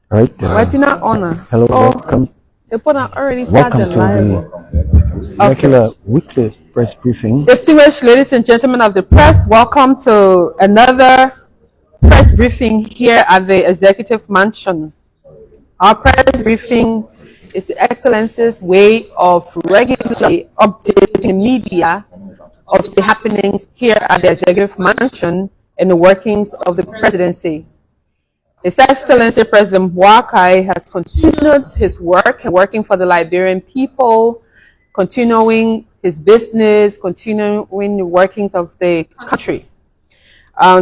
Right. Wetina honor. Hello, welcome. Epona already Welcome started to live. the regular weekly press briefing. Distinguished ladies and gentlemen of the press, welcome to another press briefing here at the Executive Mansion. Our press briefing is the Excellency's way of regularly updating the media of the happenings here at the Executive Mansion and the workings of the presidency. His Excellency President Boakai has continued his work, working for the Liberian people, continuing his business, continuing the workings of the country.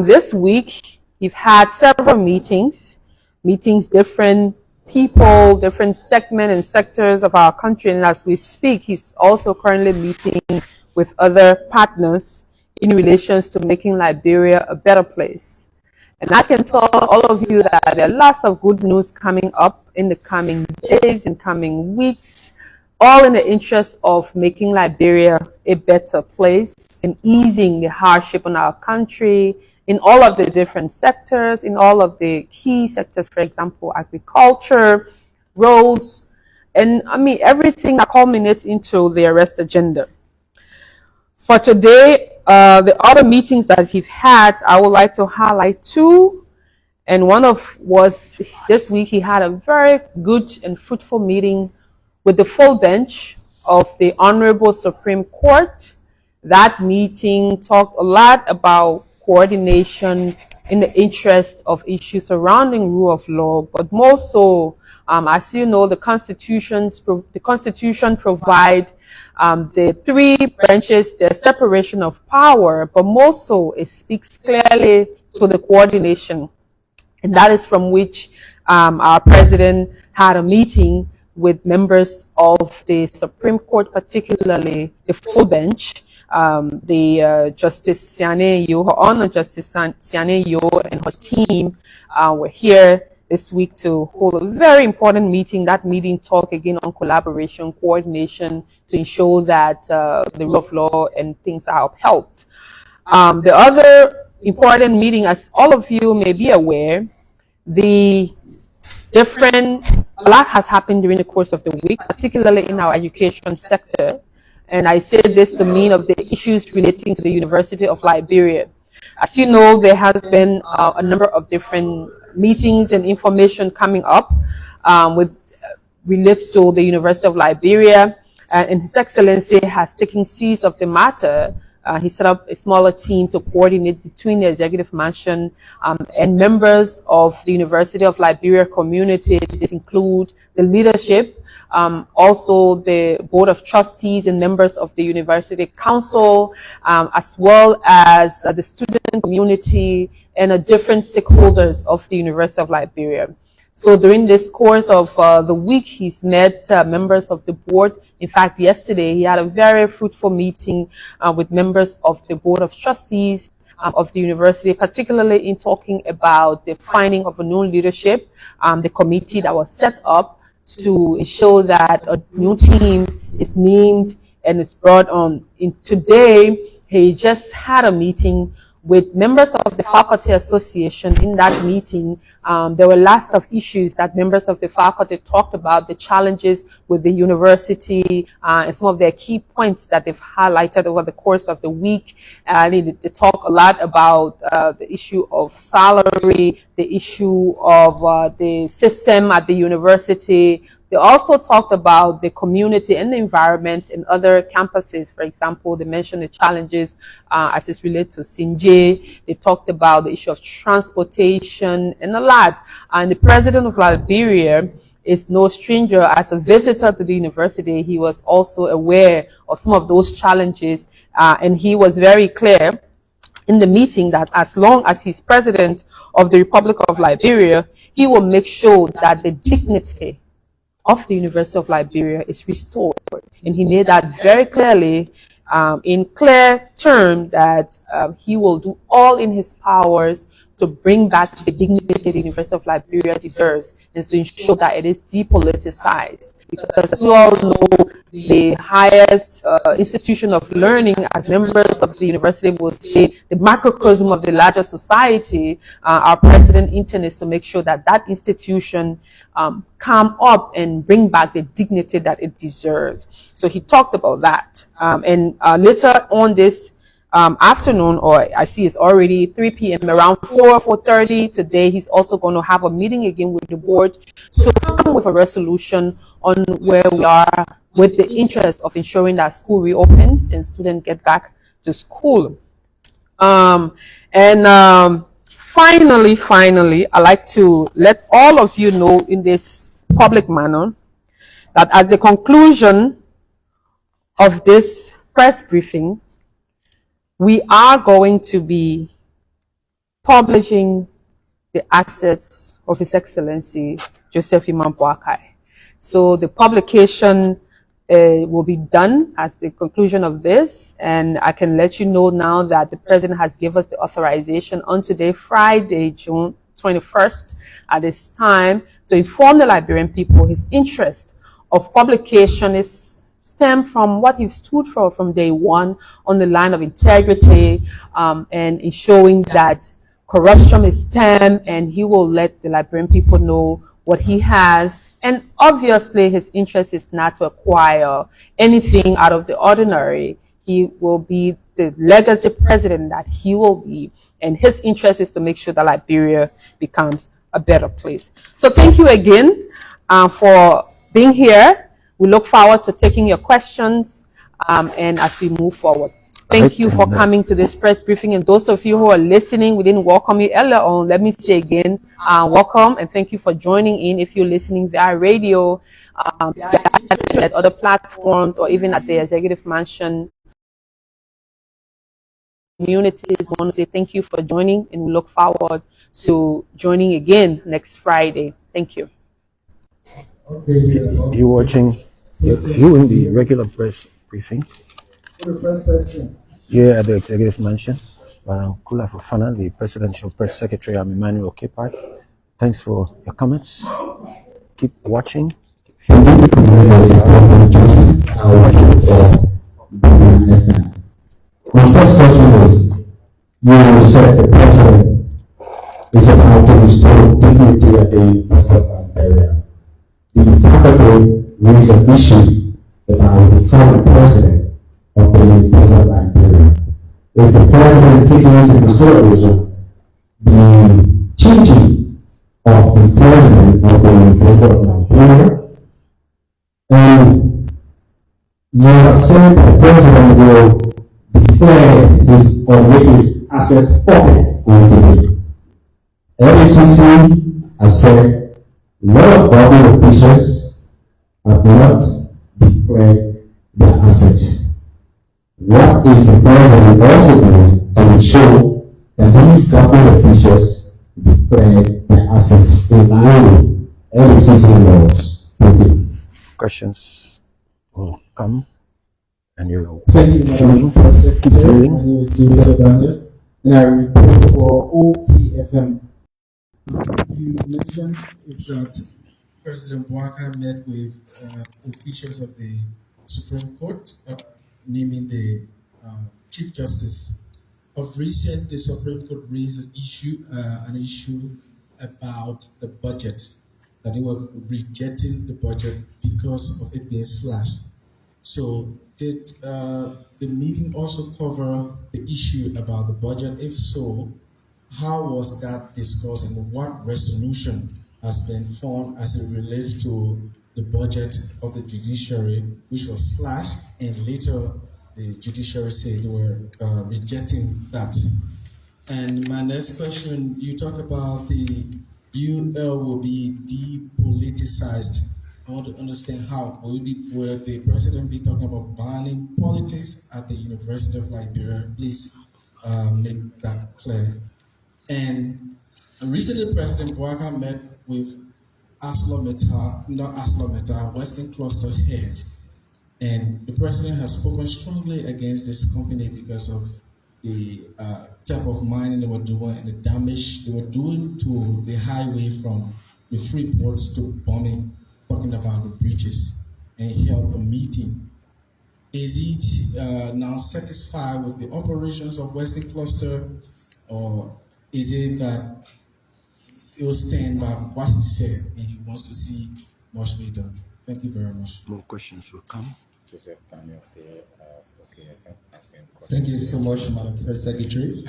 This week, we've had several meetings, different people, different segments and sectors of our country. And as we speak, he's also currently meeting with other partners in relations to making Liberia a better place. And I can tell all of you that there are lots of good news coming up in the coming days and coming weeks, all in the interest of making Liberia a better place and easing the hardship on our country in all of the different sectors, in all of the key sectors, for example, agriculture, roads, and everything that culminates into the arrest agenda. For today, the other meetings that he's had, I would like to highlight two. And one was this week, he had a very good and fruitful meeting with the full bench of the Honorable Supreme Court. That meeting talked a lot about coordination in the interest of issues surrounding rule of law, but more so, as you know, the Constitution provides the three branches, the separation of power, but more so it speaks clearly to the coordination. And that is from which our president had a meeting with members of the Supreme Court, particularly the full bench, Justice Siane Yo, Her Honor Justice Siane Yo and her team were here this week to hold a very important meeting. That meeting talked again on collaboration, coordination to ensure that the rule of law and things are upheld. The other important meeting, as all of you may be aware, a lot has happened during the course of the week, particularly in our education sector. And I say this to mean of the issues relating to the University of Liberia. As you know, there has been a number of different meetings and information coming up relates to the University of Liberia. And His Excellency has taken seize of the matter. He set up a smaller team to coordinate between the Executive Mansion and members of the University of Liberia community. This include the leadership, also the Board of Trustees and members of the University Council, as well as the student community and different stakeholders of the University of Liberia. So during this course of the week, he's met members of the board. In fact, yesterday he had a very fruitful meeting with members of the Board of Trustees of the university, particularly in talking about the finding of a new leadership, the committee that was set up to ensure that a new team is named and is brought on. Today, he just had a meeting with members of the Faculty Association. In that meeting, there were lots of issues that members of the faculty talked about, the challenges with the university, and some of their key points that they've highlighted over the course of the week. They talk a lot about the issue of salary, the issue of the system at the university. They also talked about the community and the environment in other campuses. For example, they mentioned the challenges as it relates to Sinje. They talked about the issue of transportation and a lot. And the president of Liberia is no stranger. As a visitor to the university, he was also aware of some of those challenges. And he was very clear in the meeting that as long as he's president of the Republic of Liberia, he will make sure that the dignity of the University of Liberia is restored. And he made that very clearly in clear terms that he will do all in his powers to bring back the dignity the University of Liberia deserves and to ensure that it is depoliticized. Because as we all know, the highest institution of learning, as members of the university will say, the macrocosm of the larger society, our president intends to make sure that that institution come up and bring back the dignity that it deserves. So he talked about that. And later on this afternoon, or I see it's already 3 p.m., around 4:30 today, he's also going to have a meeting again with the board to come with a resolution on where we are with the interest of ensuring that school reopens and students get back to school. Finally, I'd like to let all of you know in this public manner that at the conclusion of this press briefing, we are going to be publishing the assets of His Excellency Joseph Imam Boakai. So the publication will be done at the conclusion of this, and I can let you know now that the President has given us the authorization on today, Friday, June 21st, at this time, to inform the Liberian people his interest of publication is stem from what he stood for from day one on the line of integrity and in showing that corruption is stem, and he will let the Liberian people know what he has. And obviously his interest is not to acquire anything out of the ordinary. He will be the legacy president that he will be, and his interest is to make sure that Liberia becomes a better place. So thank you again for being here. We look forward to taking your questions and as we move forward. Thank you for coming to this press briefing. And those of you who are listening, we didn't welcome you earlier on. Let me say again, welcome and thank you for joining in. If you're listening via radio, at other platforms, or even at the Executive Mansion communities, we want to say thank you for joining, and we look forward to joining again next Friday. Thank you. You're watching, viewing the regular press briefing here at the Executive Mansion. But I'm Kula Fofana, the Presidential Press Secretary. I'm Emmanuel Kepai. Thanks for your comments. Keep watching. My first question is, you said the president is about to restore dignity at the University of Liberia. The faculty raised an issue about the current president of the University of Liberia. Is the president taking into consideration the changing of the president of the University of Liberia? And you have said the president will declare his or make his assets public on today. LACC has said a lot of government officials have not declared their assets. What is the president also doing to ensure that these government officials declare their assets in line with LACC laws? Thank you. Questions will come. And you're Thank you, Madam Press Secretary. My name is Joseph Daniels, and I report for OPFM. You mentioned that President Boakai met with officials of the Supreme Court, naming the Chief Justice. Of recent, the Supreme Court raised an issue about the budget, that they were rejecting the budget because of it being slashed. So did the meeting also cover the issue about the budget? If so, how was that discussed, and what resolution has been found as it relates to the budget of the judiciary, which was slashed, and later the judiciary said they were rejecting that? And my next question, you talk about the UL will be depoliticized. I want to understand how. Will the president be talking about banning politics at the University of Liberia? Please make that clear. And recently, President Boakai met with Western Cluster head, and the president has spoken strongly against this company because of the type of mining they were doing and the damage they were doing to the highway from the Freeport to Bombay, talking about the bridges. and held a meeting. Is it now satisfied with the operations of Western Cluster, or is it that he still stands by what he said and he wants to see much be done? Thank you very much. More questions will come. Joseph Daniel there of OKFM asking questions. Thank you so much, Madam Press Secretary.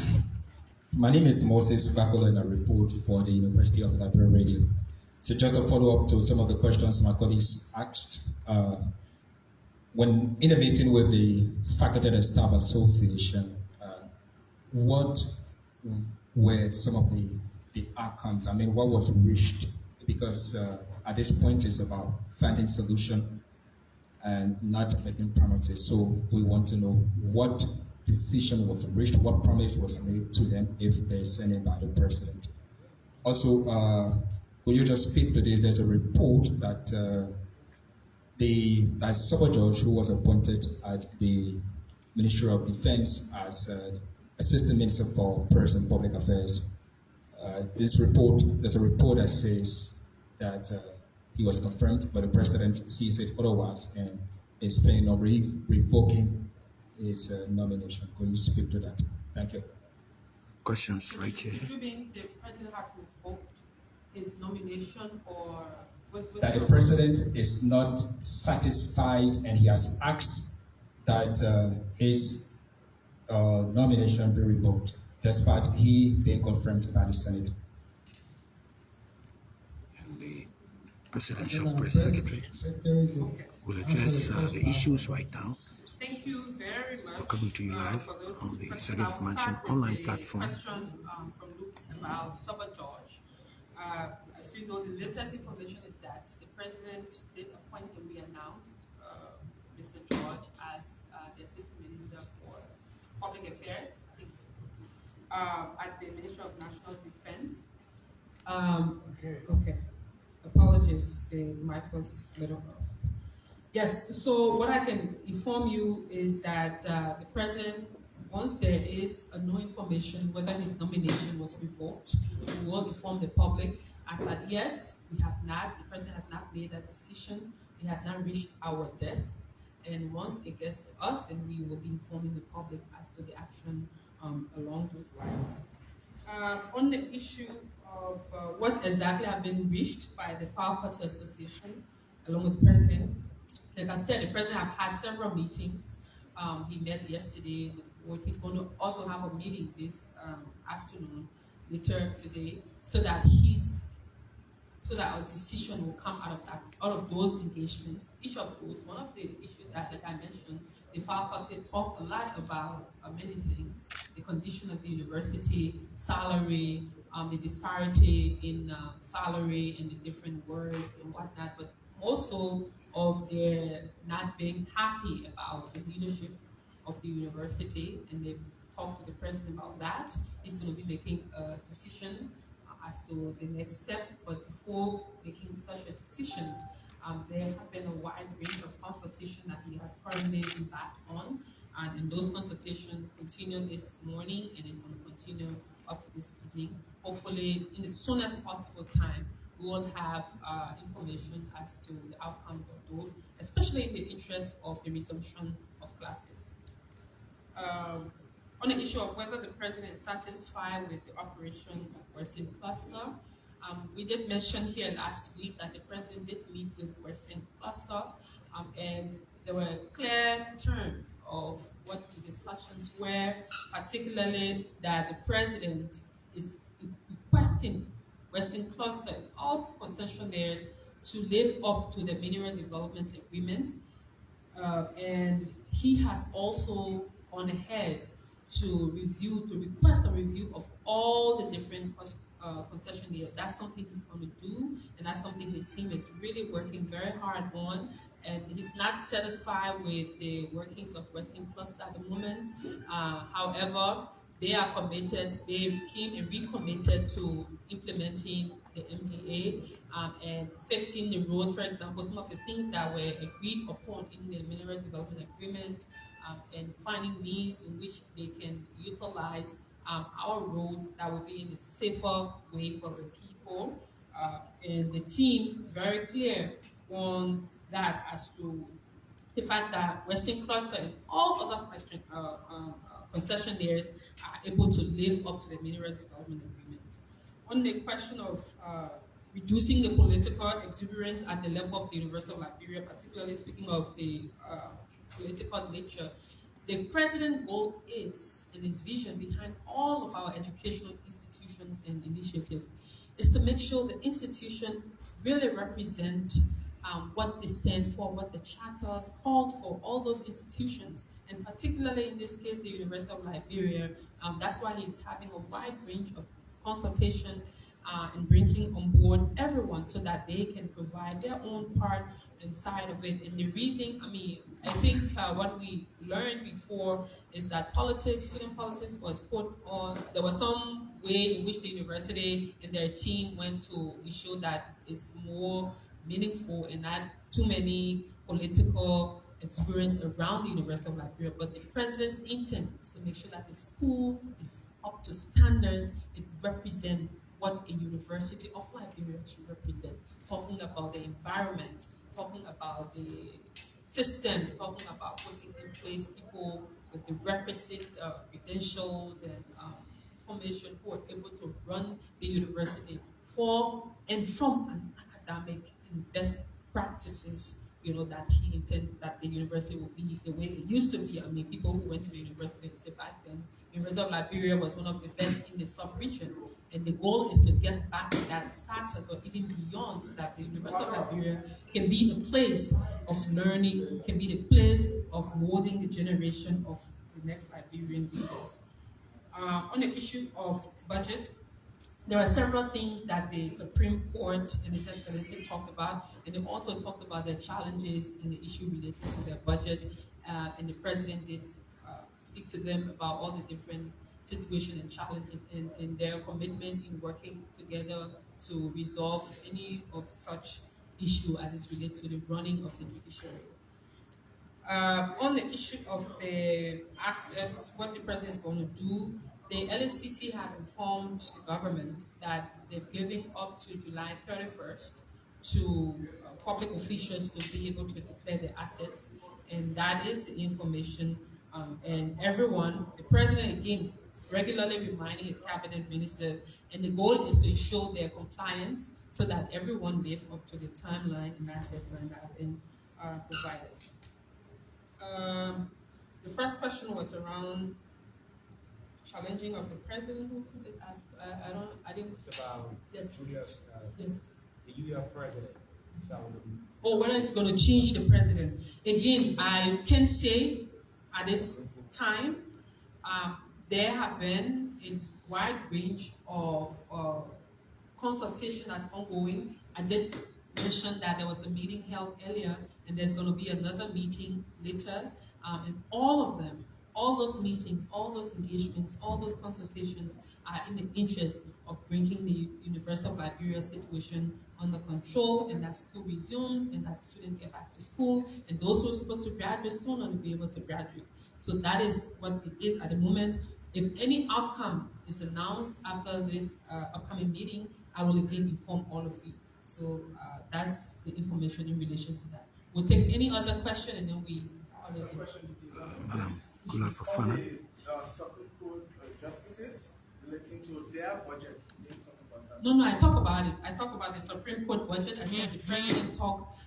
My name is Moses Bakola and I report for the University of Liberia Radio. So just a follow-up to some of the questions my colleagues asked. When in a meeting with the Faculty and Staff Association, what were some of the outcomes? I mean, what was reached? Because at this point it's about finding solution and not making promises. So we want to know what decision was reached, what promise was made to them if they're sent by the president. Also, could you just speak to this? There's a report that that Saba George, who was appointed at the Ministry of Defense as Assistant Minister for Press and Public Affairs. There's a report that says that he was confirmed, but the president sees it otherwise and is planning on revoking his nomination. Could you speak to that? Thank you. Questions right here. Do you mean the president have revoked his nomination, or that the president is not satisfied and he has asked that his nomination be revoked, despite he being confirmed by the Senate? And the Presidential Press Secretary will address the issues right now. Thank you very much. We're coming to you live for those on the questions. Executive I'll Mansion start with online the platform. Question from Luke about Saba George. As you know, the latest information is that the president did appoint and re-announced Mr. George as the Assistant Minister for Public Affairs, I think, at the Ministry of National Defense. Okay. Apologies, the mic was a little off. Yes, so what I can inform you is that the president, once there is no information whether his nomination was revoked, we will inform the public. As at yet, the president has not made that decision. It has not reached our desk. And once it gets to us, then we will be informing the public as to the action along those lines. On the issue of what exactly have been reached by the Faculty Association, along with the president, like I said, the president have had several meetings. He met yesterday with the board. He's going to also have a meeting this afternoon, later today, so that our decision will come out of those engagements. Each of those, one of the issues that, like I mentioned, the faculty talked a lot about many things: the condition of the university, salary, the disparity in salary and the different words and whatnot, but also of their not being happy about the leadership of the university, and they've talked to the president about that. He's going to be making a decision as to the next step, but before making such a decision, there have been a wide range of consultation that he has currently embarked on, and those consultations continue this morning and is going to continue up to this evening. Hopefully, in the soonest possible time, we will have information as to the outcomes of those, especially in the interest of the resumption of classes. On the issue of whether the president is satisfied with the operation of Western Cluster, we did mention here last week that the president did meet with Western Cluster, and there were clear terms of what the discussions were, particularly that the president is requesting Western Cluster and all concessionaires to live up to the Mineral Development Agreement, and he has also gone ahead to request a review of all the different concessionaires. That's something he's going to do, and that's something his team is really working very hard on. And he's not satisfied with the workings of Western Cluster at the moment. However, they are committed, they came and recommitted to implementing the MDA and fixing the road, for example, some of the things that were agreed upon in the Mineral Development Agreement, and finding means in which they can utilize our road that will be in a safer way for the people. And the team, very clear on that as to the fact that Western Cluster and all other concessionaires are able to live up to the Mineral Development Agreement. On the question of reducing the political exuberance at the level of the University of Liberia, particularly speaking of the political nature, the president's goal is, and his vision behind all of our educational institutions and initiatives, is to make sure the institution really represent what they stand for, what the charters call for, all those institutions, and particularly in this case, the University of Liberia. That's why he's having a wide range of consultation and bringing on board everyone so that they can provide their own part inside of it. And the reason, I think what we learned before is that politics, student politics was put on, there was some way in which the university and their team went to ensure that it's more meaningful and not too many political experience around the University of Liberia. But the president's intent is to make sure that the school is up to standards. It represents what a University of Liberia should represent. Talking about the environment, talking about the system, talking about putting in place people with the requisite credentials and information who are able to run the university for and from an academic and best practices, that he intended that the university will be the way it used to be. People who went to the university say back then, University of Liberia was one of the best in the sub-region. And the goal is to get back to that status or even beyond so that the University of Liberia can be the place of learning, can be the place of molding the generation of the next Liberian leaders. On the issue of budget, there are several things that the Supreme Court and His Excellency talked about, and they also talked about the challenges and the issue related to their budget, and the President did speak to them about all the different situations and challenges and their commitment in working together to resolve any of such issue as it relates to the running of the judiciary. On the issue of the assets, what the president is going to do, the LSCC have informed the government that they've given up to July 31st to public officials to be able to declare the assets, and that is the information. And everyone, the president again, is regularly reminding his cabinet minister, and the goal is to ensure their compliance so that everyone lives up to the timeline and that deadline that have been provided. The first question was around challenging of the president. Who could it ask? I didn't. It's about Yes. Julius, Yes. the UL president. Or whether it's going to change the president. Again, I can say at this time, there have been a wide range of consultation that's ongoing. I did mention that there was a meeting held earlier, and there's going to be another meeting later. And all of them, all those meetings, all those engagements, all those consultations are in the interest of bringing the University of Liberia situation under control, and that school resumes, and that students get back to school, and those who are supposed to graduate soon will be able to graduate. So that is what it is at the moment. If any outcome is announced after this upcoming meeting, I will again inform all of you. So that's the information in relation to that. We'll take any other question and then we. Madam Kula Fofana. The Supreme Court justices relating to their budget. They talk about that. No, I talk about it. I talk about the Supreme Court budget. I said the president talked,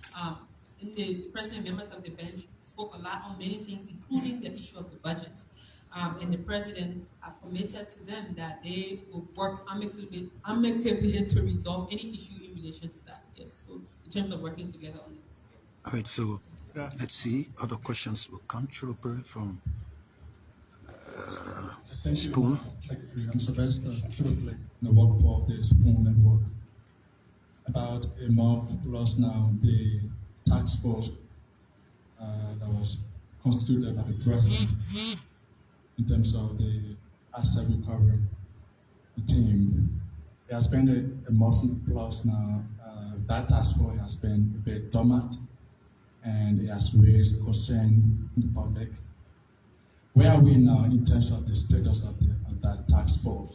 the president and members of the bench spoke a lot on many things, including the issue of the budget. And the president have committed to them that they will work amicably to resolve any issue in relation to that. Yes, so in terms of working together on it. All right, so let's see. Other questions will come through from Spoon. Secretary, I'm Sylvester Tripley, the work for the Spoon Network. About a month plus now, the task force that was constituted by the president in terms of the asset recovery team. It has been a month plus now. That task force has been a bit dormant, and it has raised concern in the public. Where are we now in terms of the status of that task force?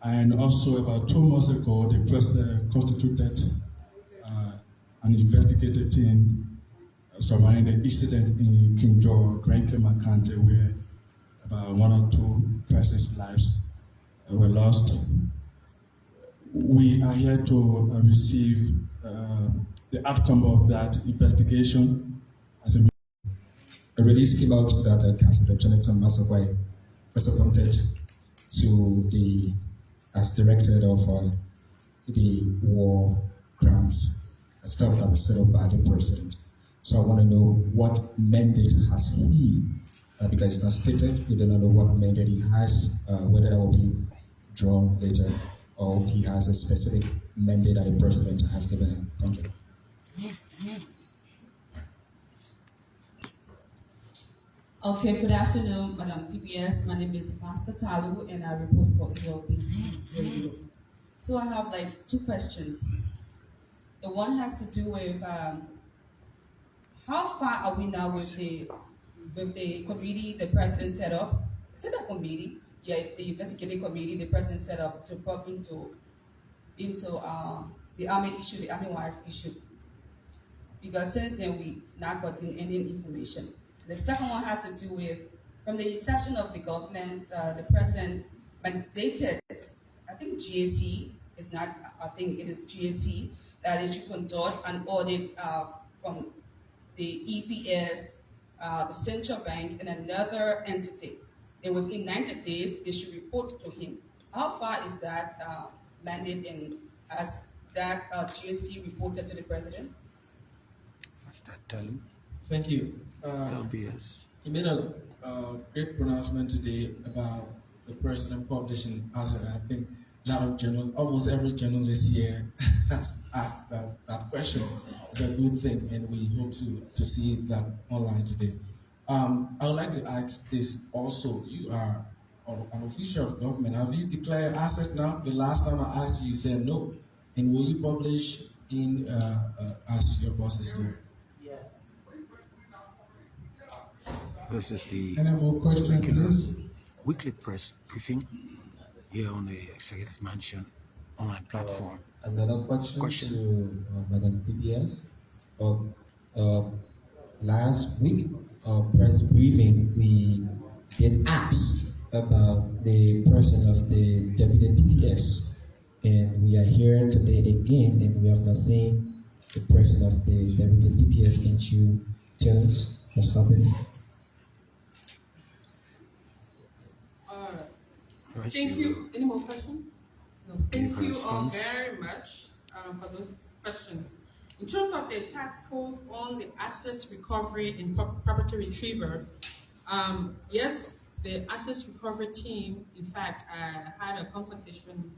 And also, about 2 months ago, the president constituted an investigative team surrounding the incident in King George, Grand County, where about 1 or 2 persons' lives were lost. We are here to receive the outcome of that investigation. As A release came out that Councillor Jonathan Massakwai was appointed to the as director of the war crimes stuff that was set up by the president. So I want to know what mandate has he, because it's not stated, we do not know what mandate he has, whether that will be drawn later, or he has a specific mandate that the president has given him. Thank you. Okay, good afternoon, Madam PBS. My name is Pastor Talu, and I report for ELBC Radio. So I have like 2 questions. The one has to do with how far are we now with the committee the president set up? Is it a committee? Yeah, the investigative committee the president set up to probe into the army issue, the army wife issue. Because since then we've not gotten any information. The second one has to do with, from the inception of the government, the president mandated, I think GAC is not, I think it is GAC, that it should conduct an audit from the EPS, the central bank, and another entity. And within 90 days, they should report to him. How far is that landed, and has that GAC reported to the president? Thank you. LBS. He made a great pronouncement today about the president publishing answer. I think a lot of almost every journalist here has asked that question. It's a good thing, and we hope to see that online today. I would like to ask this also. You are an official of government. Have you declared asset now? The last time I asked you, you said no. And will you publish in as your bosses do? This is the Any more questions, please? weekly press briefing here on the Executive Mansion online platform. Another question to Madam PBS. Last week, press briefing, we did ask about the person of the deputy PBS, and we are here today again, and we have not seen the person of the deputy PBS. Can you tell us what's happening? Thank you. Any more questions? No. Thank you all very much for those questions. In terms of the task force on the assets recovery and property retrieval, yes, the assets recovery team, in fact, I had a conversation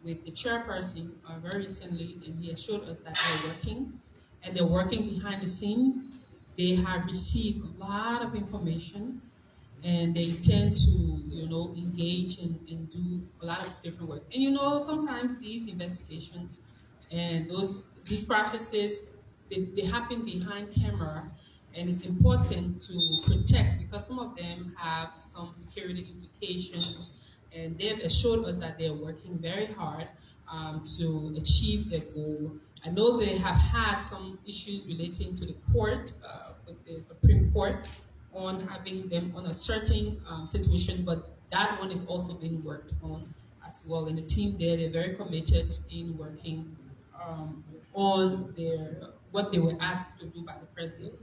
with the chairperson very recently, and he assured us that they're working, and they're working behind the scene. They have received a lot of information, and they tend to, engage and do a lot of different work. And sometimes these investigations and these processes, they happen behind camera, and it's important to protect, because some of them have some security implications, and they've assured us that they're working very hard to achieve their goal. I know they have had some issues relating to the court, with the Supreme Court, on having them on a certain situation, but that one is also being worked on as well. And the team there, they're very committed in working on what they were asked to do by the president.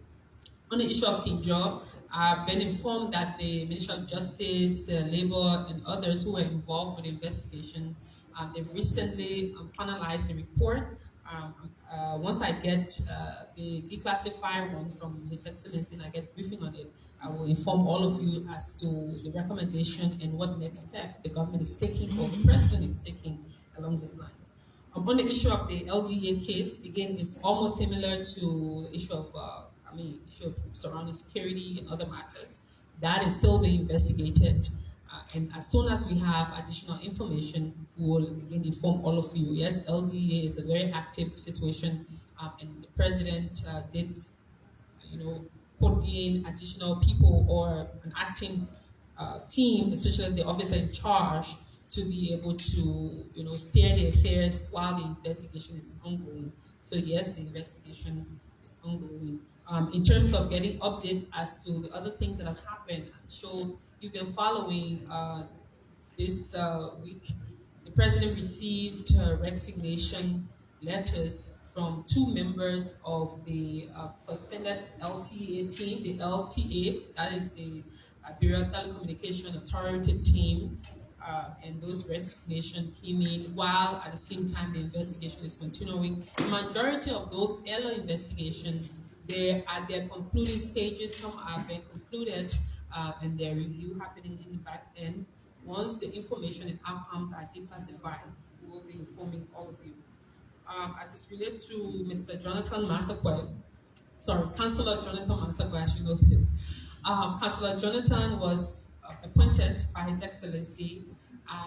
On the issue of Kinjo, I've been informed that the Ministry of Justice, Labor, and others who were involved with the investigation, they've recently finalized the report. Once I get the declassified one from His Excellency and I get briefing on it, I will inform all of you as to the recommendation and what next step the government is taking or the president is taking along these lines. On the issue of the LDA case, again, it's almost similar to the issue of issue surrounding security and other matters. That is still being investigated. And as soon as we have additional information, we will again inform all of you. Yes, LDA is a very active situation, and the president did, put in additional people or an acting team, especially the officer in charge, to be able to, steer the affairs while the investigation is ongoing. So yes, the investigation is ongoing. In terms of getting update as to the other things that have happened, I'm sure you've been following this week. The president received resignation letters from two members of the suspended LTA team, the LTA, that is the Liberia Telecommunication Authority team, and those resignation came in while at the same time the investigation is continuing. The majority of those early investigations, they're at their concluding stages. Some have been concluded, and their review happening in the back end. Once the information and outcomes are declassified, we will be informing all of you. As it relates to Mr. Jonathan Masakwe, sorry, Councillor Jonathan Masakwe, I should know this. Councillor Jonathan was appointed by His Excellency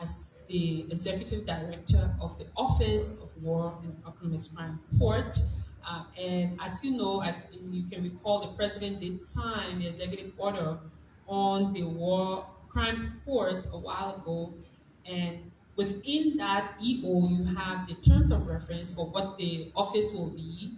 as the Executive Director of the Office of War and Economic Crime Court. And as you know, you can recall the President did sign the executive order on the War Crimes Court a while ago. And within that EO, you have the terms of reference for what the office will be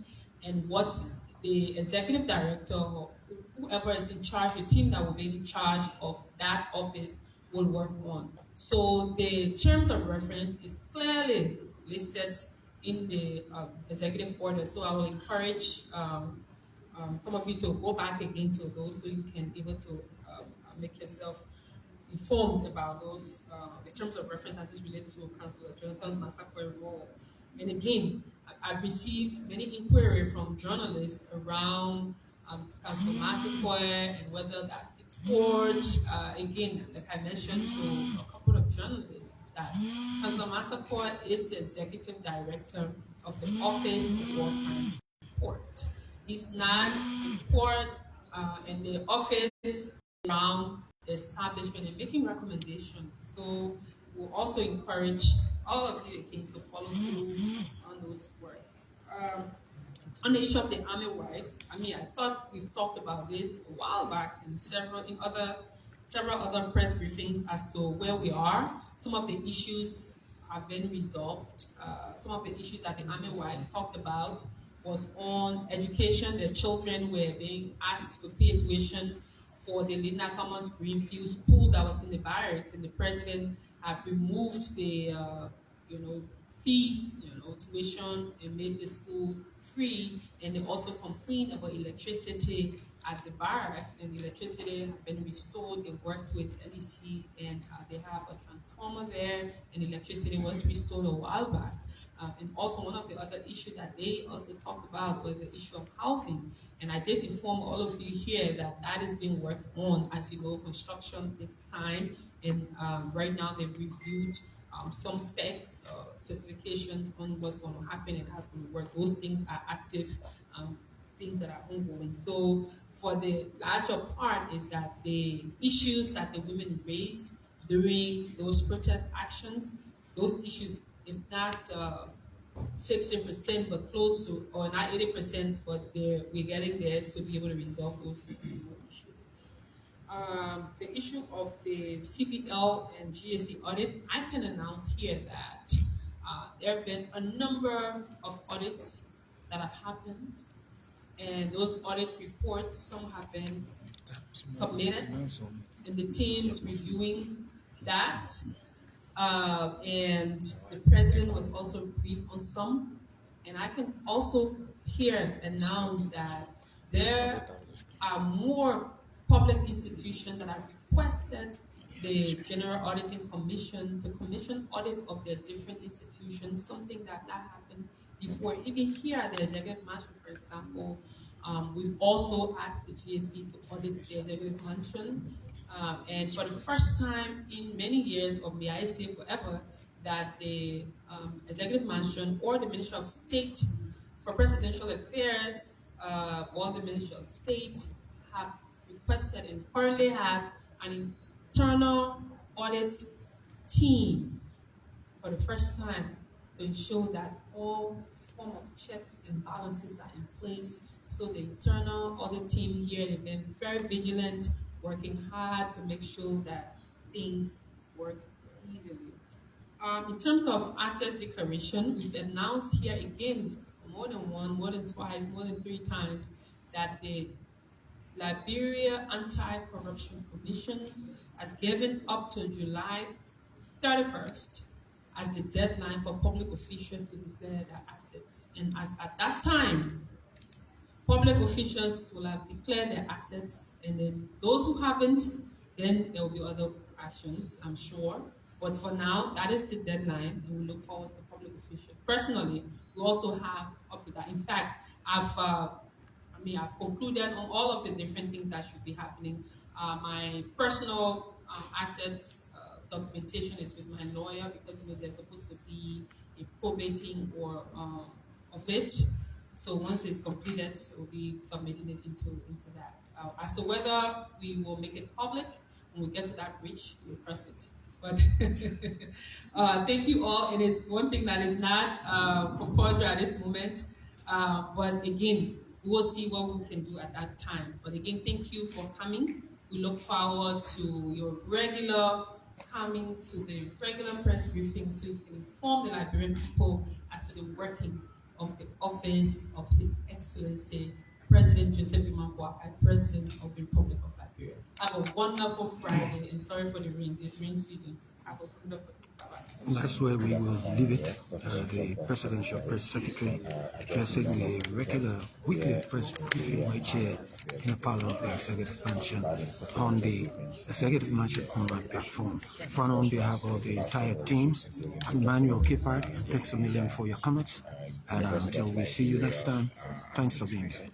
and what the executive director or whoever is in charge, the team that will be in charge of that office will work on. So the terms of reference is clearly listed in the executive order. So I will encourage some of you to go back again to those so you can be able to make yourself informed about those the terms of reference as it relates to Councillor Jonathan Masakwe's role. And again, I've received many inquiries from journalists around Councillor Masakwe and whether that's the court. Again, like I mentioned to a couple of journalists, is that Councillor Masakwe is the executive director of the Office of War Crimes Court. He's not the court and the office around the establishment and making recommendations. So we'll also encourage all of you again to follow through on those works. On the issue of the army wives, I mean, I thought we've talked about this a while back in several other press briefings as to where we are. Some of the issues have been resolved. Some of the issues that the army wives talked about was on education. Their children were being asked to pay tuition for the Lina Commons Greenfield School that was in the barracks, and the president have removed the fees, tuition, and made the school free. And they also complained about electricity at the barracks, and the electricity has been restored. They worked with LEC, and they have a transformer there, and electricity was restored a while back. And also one of the other issues that they also talked about was the issue of housing. And I did inform all of you here that that is being worked on. As you know, construction takes time, and right now they've reviewed some specs, specifications on what's going to happen and how's going to work. Those things are active, things that are ongoing. So for the larger part is that the issues that the women raised during those protest actions, those issues, if not 60%, but close to, or not 80%, but we're getting there to be able to resolve those issues. The issue of the CBL and GAC audit, I can announce here that there have been a number of audits that have happened, and those audit reports, some have been submitted, and the team is reviewing that. And the president was also briefed on some, and I can also here announce that there are more public institutions that have requested the General Auditing Commission to commission audits of their different institutions, something that happened before. Even here at the Executive Mansion, for example, we've also asked the GAC to audit the Executive Mansion. And for the first time in many years, or may I say forever, that the Executive Mansion or the Ministry of State for Presidential Affairs or the Ministry of State have requested and currently has an internal audit team for the first time to ensure that all form of checks and balances are in place. So the internal audit team here, they've been very vigilant, working hard to make sure that things work easily. In terms of assets declaration, we've announced here again more than one, more than twice, more than 3 times that the Liberia Anti-Corruption Commission has given up to July 31st as the deadline for public officials to declare their assets. And as at that time, public officials will have declared their assets, and then those who haven't, then there will be other actions, I'm sure. But for now, that is the deadline, and we look forward to public officials. Personally, we also have up to that. In fact, I've concluded on all of the different things that should be happening. My personal assets documentation is with my lawyer because there's supposed to be a probating or of it. So once it's completed, we'll be submitting it into that. As to whether we will make it public, when we get to that bridge, we'll press it. But thank you all. It is one thing that is not compulsory at this moment. But again, we will see what we can do at that time. But again, thank you for coming. We look forward to your regular coming to the regular press briefing so you can inform the Liberian people as to the workings of the office of His Excellency President Joseph Boakai, President of the Republic of Liberia. Have a wonderful Friday, and sorry for the rain. This rain season. Have a wonderful Friday. That's where we will leave it. The Presidential Press Secretary addressing the regular weekly press briefing right here in the parlor of the Executive Mansion on the Executive Mansion online platform. Front on behalf of the entire team, I'm Manuel Kippard. Thanks a million for your comments. And until we see you next time, thanks for being here.